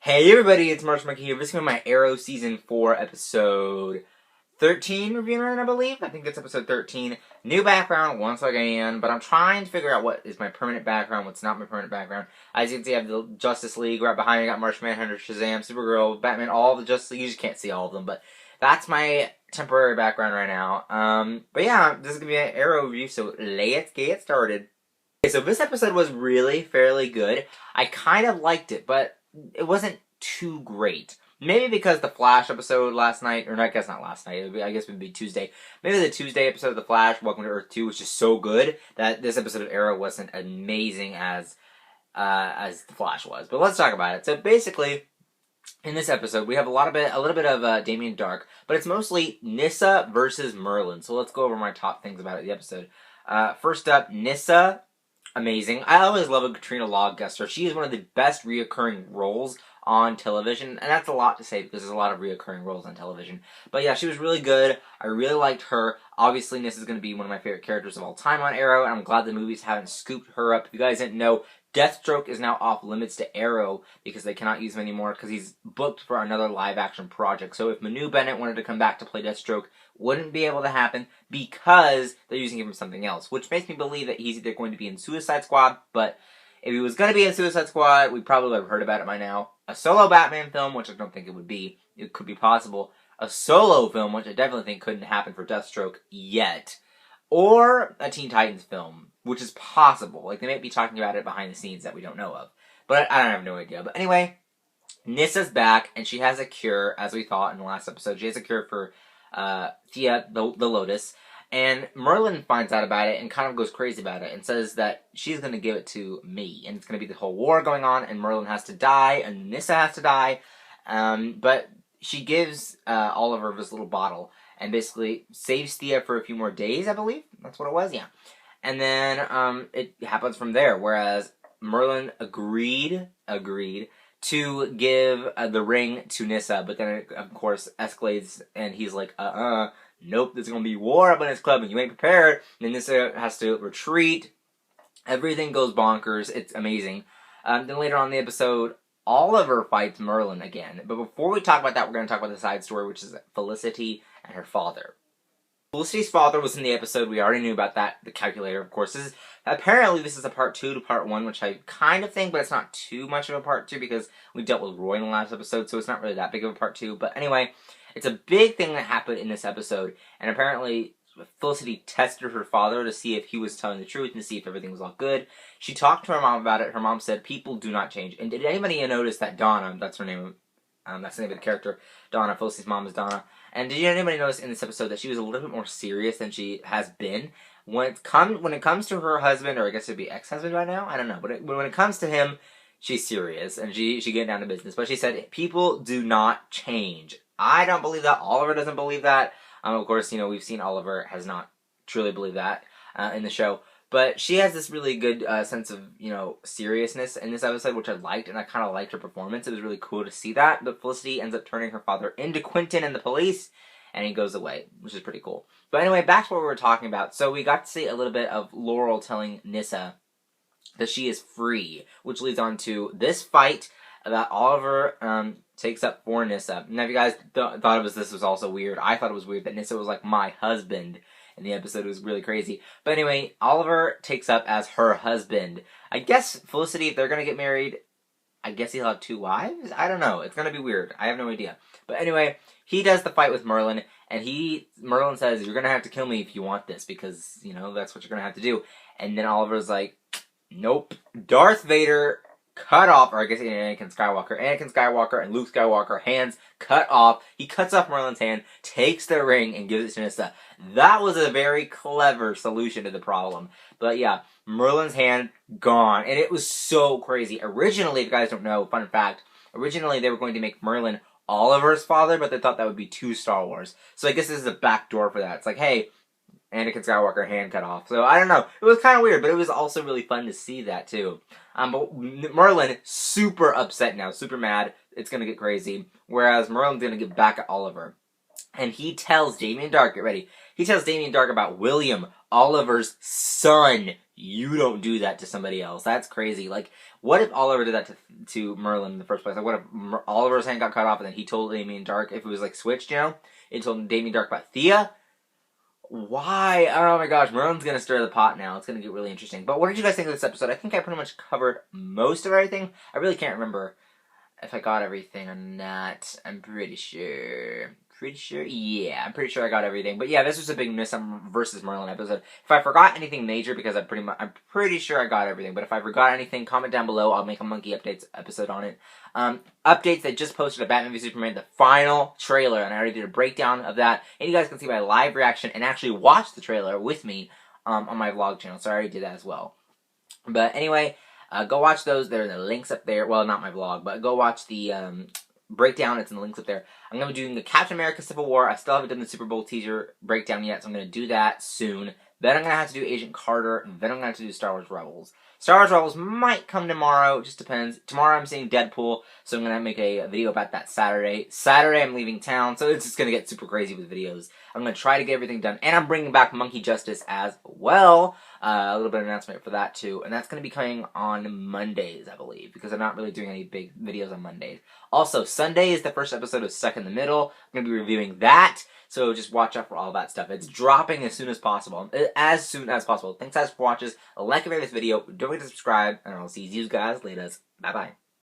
Hey everybody, it's Marshmallow here. This is my Arrow Season 4 episode 13 Review-Nyssa, I believe. I think it's episode 13. New background once again, but I'm trying to figure out what is my permanent background, what's not my permanent background. As you can see, I have the Justice League right behind me. I got Martian Manhunter, Shazam, Supergirl, Batman, all the Justice League. You just can't see all of them, but that's my temporary background right now. But yeah, this is going to be an Arrow review, so let's get started. Okay, so this episode was really fairly good. I kind of liked it, but it wasn't too great. Maybe because the Flash episode last night, or I guess not last night, I guess it would be Tuesday. Maybe the Tuesday episode of The Flash, Welcome to Earth 2, was just so good that this episode of Arrow wasn't amazing as The Flash was. But let's talk about it. So basically, in this episode, we have a little bit of Damien Dark, but it's mostly Nyssa versus Merlyn. So let's go over my top things about the episode. First up, Nyssa. Amazing. I always love a Katrina Log guest star. She is one of the best reoccurring roles on television, and that's a lot to say because there's a lot of reoccurring roles on television. But yeah, she was really good. I really liked her. Obviously, Nyssa is going to be one of my favorite characters of all time on Arrow, and I'm glad the movies haven't scooped her up. If you guys didn't know, Deathstroke is now off limits to Arrow because they cannot use him anymore because he's booked for another live-action project. So if Manu Bennett wanted to come back to play Deathstroke, wouldn't be able to happen because they're using him for something else, which makes me believe that he's either going to be in Suicide Squad, but if he was going to be in Suicide Squad, we probably would have heard about it by now. A solo Batman film, which I don't think it would be. It could be possible. A solo film, which I definitely think couldn't happen for Deathstroke yet. Or a Teen Titans film, which is possible. Like, they might be talking about it behind the scenes that we don't know of. But I have no idea. But anyway, Nyssa's back, and she has a cure, as we thought in the last episode. She has a cure for Thea, the Lotus. And Merlyn finds out about it and kind of goes crazy about it and says that she's going to give it to me. And it's going to be the whole war going on, and Merlyn has to die, and Nyssa has to die. But she gives Oliver this little bottle and basically saves Thea for a few more days, I believe. That's what it was, yeah. And then it happens from there, whereas Merlyn agreed to give the ring to Nyssa, but then it, of course, escalates, and he's like, nope, there's gonna be war up in his club, and you ain't prepared. And then Nyssa has to retreat. Everything goes bonkers. It's amazing. Then later on in the episode, Oliver fights Merlyn again. But before we talk about that, we're going to talk about the side story, which is Felicity and her father. Felicity's father was in the episode. We already knew about that. The calculator, of course. Apparently, this is a part 2 to part 1, which I kind of think, but it's not too much of a part 2 because we dealt with Roy in the last episode, so it's not really that big of a part 2. But anyway, it's a big thing that happened in this episode, and apparently Felicity tested her father to see if he was telling the truth and to see if everything was all good. She talked to her mom about it. Her mom said, people do not change. And did anybody notice that Donna, that's her name, that's the name of the character, Donna, Felicity's mom is Donna. And did anybody notice in this episode that she was a little bit more serious than she has been? When it comes to her husband, or I guess it'd be ex-husband by now, I don't know. But when it comes to him, she's serious, and she getting down to business. But she said, people do not change. I don't believe that. Oliver doesn't believe that. Of course, we've seen Oliver has not truly believed that in the show. But she has this really good sense of, seriousness in this episode, which I liked, and I kind of liked her performance. It was really cool to see that. But Felicity ends up turning her father into Quentin and the police, and he goes away, which is pretty cool. But anyway, back to what we were talking about. So we got to see a little bit of Laurel telling Nyssa that she is free, which leads on to this fight that Oliver takes up for Nyssa. Now, if you guys thought this was also weird, I thought it was weird that Nyssa was like my husband in the episode. It was really crazy. But anyway, Oliver takes up as her husband. I guess Felicity, if they're going to get married, I guess he'll have 2 wives? I don't know. It's going to be weird. I have no idea. But anyway, he does the fight with Merlyn, and Merlyn says, you're going to have to kill me if you want this, because, that's what you're going to have to do. And then Oliver's like, nope. Darth Vader cut off, or I guess Anakin Skywalker and Luke Skywalker, hands cut off. He cuts off Merlyn's hand, takes the ring, and gives it to Nyssa. That was a very clever solution to the problem. But yeah, Merlyn's hand gone, and it was so crazy. Originally, if you guys don't know, fun fact, originally they were going to make Merlyn Oliver's father, but they thought that would be too Star Wars. So I guess this is a backdoor for that. It's like, hey, Anakin Skywalker hand cut off. So I don't know. It was kind of weird, but it was also really fun to see that too. But Merlyn, super upset now, super mad. It's going to get crazy. Whereas Merlyn's going to get back at Oliver. And he tells Damien Dark, get ready, he tells Damien Dark about William, Oliver's son, You don't do that to somebody else. That's crazy. Like, what if Oliver did that to Merlyn in the first place? Like, what if Oliver's hand got cut off and then he told Damien Dark, if it was, like, switched, you know? He told Damien Dark about Thea? Why? Oh my gosh, Merlyn's gonna stir the pot now. It's gonna get really interesting. But what did you guys think of this episode? I think I pretty much covered most of everything. I really can't remember if I got everything or not. I'm pretty sure. Yeah, I'm pretty sure I got everything. But yeah, this was a big Nyssa versus Merlyn episode. If I forgot anything major, because I'm pretty sure I got everything. But if I forgot anything, comment down below. I'll make a Monkey Updates episode on it. Updates, they just posted a Batman v Superman, the final trailer, and I already did a breakdown of that. And you guys can see my live reaction and actually watch the trailer with me on my vlog channel. So I already did that as well. But anyway, go watch those. There are the links up there. Well, not my vlog, but go watch the breakdown. It's in the links up there. I'm going to be doing the Captain America Civil War. I still haven't done the Super Bowl teaser breakdown yet, so I'm going to do that soon. Then I'm going to have to do Agent Carter, and then I'm going to have to do Star Wars Rebels. Star Wars Rebels might come tomorrow, it just depends. Tomorrow I'm seeing Deadpool, so I'm going to make a video about that Saturday. Saturday I'm leaving town, so it's just going to get super crazy with videos. I'm going to try to get everything done, and I'm bringing back Monkey Justice as well. A little bit of announcement for that too, and that's going to be coming on Mondays, I believe, because I'm not really doing any big videos on Mondays. Also, Sunday is the first episode of Stuck in the Middle. I'm going to be reviewing that. So just watch out for all that stuff. It's dropping as soon as possible. As soon as possible. Thanks guys for watching. Like and rate this video. Don't forget to subscribe. And I'll see you guys later. Bye-bye.